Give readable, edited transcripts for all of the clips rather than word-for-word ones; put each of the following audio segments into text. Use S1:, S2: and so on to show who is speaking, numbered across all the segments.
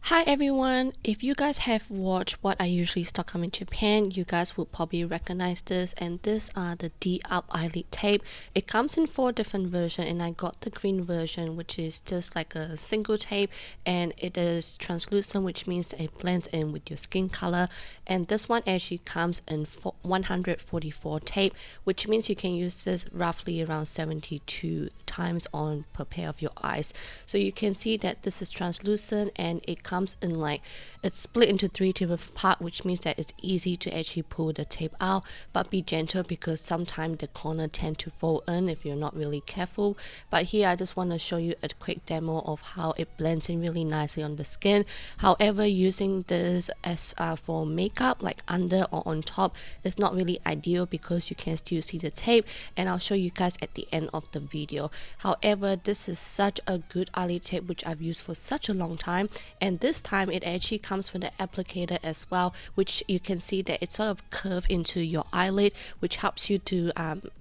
S1: Hi everyone, if you guys have watched what I usually stock in Japan, you guys would probably recognize this, and these are the D-Up eyelid tape. It comes in 4 different versions and I got the green version, which is just like a single tape, and it is translucent, which means it blends in with your skin color. And this one actually comes in 144 tape, which means you can use this roughly around 72 times on per pair of your eyes. So you can see that this is translucent and it comes in like it's split into 3 different parts, which means that it's easy to actually pull the tape out, but be gentle because sometimes the corner tend to fold in if you're not really careful. But here I just want to show you a quick demo of how it blends in really nicely on the skin. However, using this as for makeup, like under or on top, is not really ideal because you can still see the tape, and I'll show you guys at the end of the video. However, this is such a good eyelid tape which I've used for such a long time, and this time it actually comes with the applicator as well, which you can see that it's sort of curved into your eyelid, which helps you to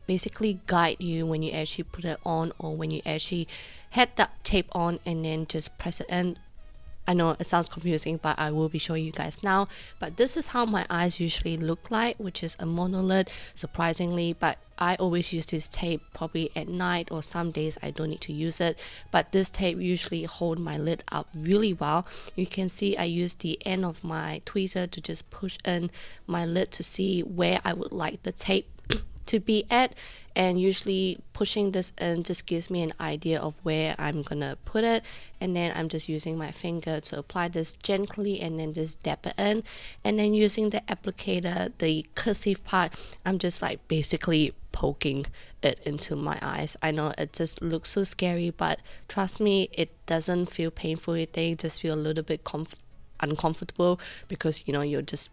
S1: basically guide you when you actually put it on, or when you actually had that tape on and then just press it in. I know it sounds confusing, but I will be showing you guys now. But this is how my eyes usually look like, which is a monolid, surprisingly. But I always use this tape probably at night, or some days I don't need to use it. But this tape usually hold my lid up really well. You can see I use the end of my tweezer to just push in my lid to see where I would like the tape to be at, and usually pushing this in just gives me an idea of where I'm gonna put it, and then I'm just using my finger to apply this gently and then just dab it in, and then using the applicator, the cursive part, I'm just like basically poking it into my eyes. I know it just looks so scary, but trust me, it doesn't feel painful. They just feel a little bit uncomfortable because you're just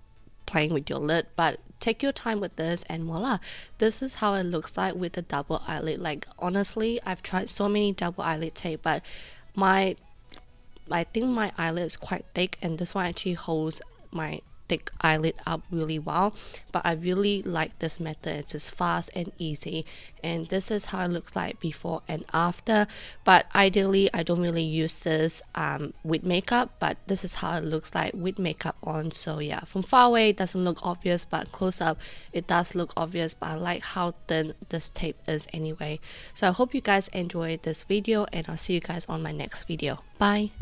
S1: playing with your lid, but take your time with this, and voila, this is how it looks like with the double eyelid. Like honestly, I've tried so many double eyelid tape, but I think my eyelid is quite thick, and this one actually holds my thick eyelid up really well. But I really like this method. It's just fast and easy, and this is how it looks like before and after. But ideally I don't really use this with makeup, but this is how it looks like with makeup on. So yeah, from far away it doesn't look obvious, but close up it does look obvious. But I like how thin this tape is anyway. So I hope you guys enjoyed this video, and I'll see you guys on my next video. Bye.